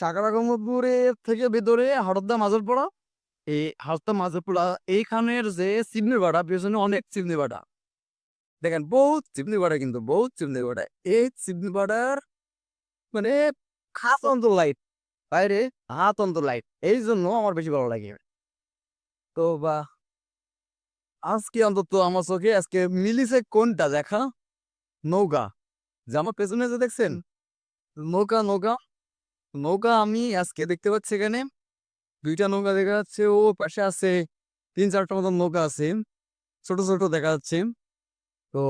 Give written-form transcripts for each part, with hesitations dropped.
সাকারাগমপুরের থেকে ভেতরে হরদ্দা মাজারপাড়া। এই হরদ্দা মাজারপাড়া এইখানের যে চিমনি ভাড়া পেছনে অনেক চিমনি ভাড়া দেখেন, বহুত চিমনি ভাড়া, কিন্তু বহুত চিমনি ভাড়া। এই চিমনি ভাড়ার মানে হাত অন্ত লাইট বাইরে, হাত অন্ত লাইট, এই জন্য আমার বেশি ভালো লাগে। তো বা আজকে অন্তত আমার চোখে আজকে মিলিছে কোনটা দেখা, নৌকা যে আমার পেছনে যে দেখছেন, নৌকা নৌকা নৌকা আমি আজকে দেখতে পাচ্ছি এখানে দুইটা নৌকা দেখা যাচ্ছে। ও পাশে আছে 3-4টা মতন নৌকা আছে, ছোট ছোট দেখা যাচ্ছে। তো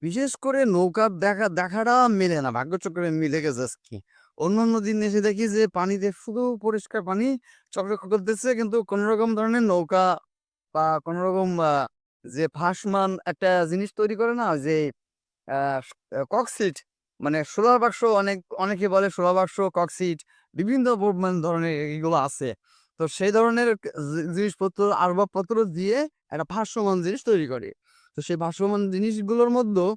বিশেষ করে নৌকার দেখাটা মেলে না, ভাগ্যচক্রে মিলে গেছে আজকে। অন্যান্য দিন এসে দেখি যে পানিতে শুধু পরিষ্কার পানি চকচক করতেছে, কিন্তু কোন রকম ধরনের নৌকা বা কোন রকম যে ভাসমান একটা জিনিস তৈরি করে না, ওই যে ককসিট, মানে সোলার বাক্স, অনেকে বলে সোলার বাক্স, ককসিট, বিভিন্ন ধরনের এগুলো আছে। তো সেই ধরনের জিনিসপত্র, আসবাবপত্র দিয়ে একটা ভাসমান জিনিস তৈরি করে। তো সেই ভাসমান জিনিসগুলোর মধ্যে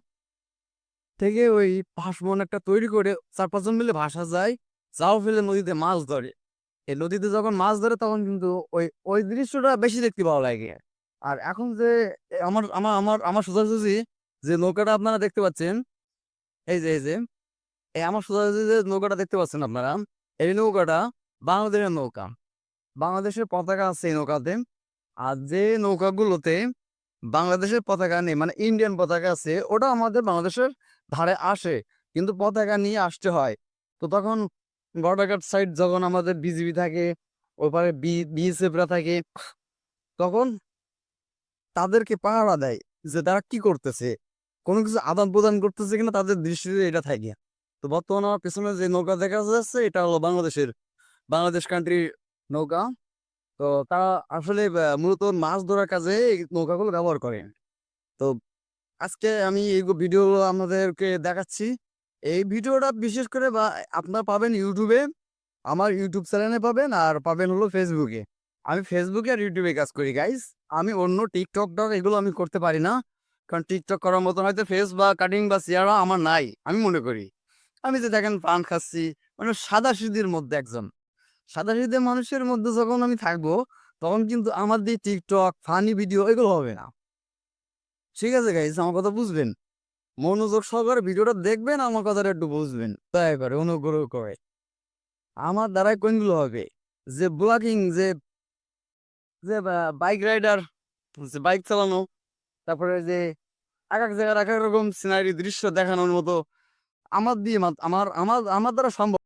থেকে ওই ভাসমান একটা তৈরি করে 4-5 জন মিলে ভাসা যায়, জাল ফেলে নদীতে মাছ ধরে। এই নদীতে যখন মাছ ধরে তখন কিন্তু ওই ওই দৃশ্যটা বেশি দেখতে ভালো লাগে। আর এখন যে আমার আমার আমার আমার সোজাসুজি যে নৌকাটা আপনারা দেখতে পাচ্ছেন, এই যে আমার সোজাসুজি যে নৌকাটা দেখতে পাচ্ছেন আপনারা, এই নৌকাটা বাংলাদেশের নৌকা। বাংলাদেশের পতাকা আছে এই নৌকাতে। আর যে নৌকাগুলোতে বাংলাদেশের পতাকা নেই, মানে ইন্ডিয়ান পতাকা আছে, ওটা আমাদের বাংলাদেশের ধারে আসে, কিন্তু পতাকা নিয়ে আসতে হয়। তো তখন বর্ডার সাইড যখন আমাদের বিজিবি থাকে, ওপারে বিএসএফরা থাকে, তখন তাদেরকে পাহারা দেয় যে তারা কি করতেছে, কোনো কিছু আদান প্রদান করতেছে কিনা, তাদের দৃষ্টিতে এটা থাকে। তো বর্তমানে আমার পেছনে যে নৌকা দেখা যাচ্ছে এটা হলো বাংলাদেশ কান্ট্রির নৌকা। তো তারা আসলে মূলত মাছ ধরার কাজে এই নৌকাগুলো ব্যবহার করে। তো আজকে আমি এই ভিডিওগুলো আপনাদেরকে দেখাচ্ছি। এই ভিডিওটা বিশেষ করে বা আপনারা পাবেন ইউটিউবে, আমার ইউটিউব চ্যানেলে পাবেন, আর পাবেন হলো ফেসবুকে। আমি ফেসবুকে আর ইউটিউবে কাজ করি গাইস। আমি অন্য টিকটক এগুলো আমি করতে পারি না, কারণ টিকটক করার মতন হয়তো ফেস বা কাটিং বা চেহারা আমার নাই আমি মনে করি। আমি যে দেখেন পান খাচ্ছি, মানে সাদা সিধির মধ্যে একজন সাদা সিধে মানুষের মধ্যে যখন আমি থাকবো, তখন কিন্তু আমার দিয়ে টিকটক ফানি ভিডিও এগুলো হবে না। ঠিক আছে গাইস, আমার কথা বুঝবেন, মনোযোগ সহকারে ভিডিওটা দেখবেন, আমার কথাটা একটু বুঝবেন দয়া করে, অনুগ্রহ করে। আমার দ্বারাই কোনগুলো হবে, যে ব্লগিং, যে যে বাইক রাইডার, যে বাইক চালানো, তারপরে যে এক এক জায়গার এক এক রকম সিনারি দৃশ্য দেখানোর মতো আমার দিয়ে আমার আমার আমার দ্বারা সম্ভব।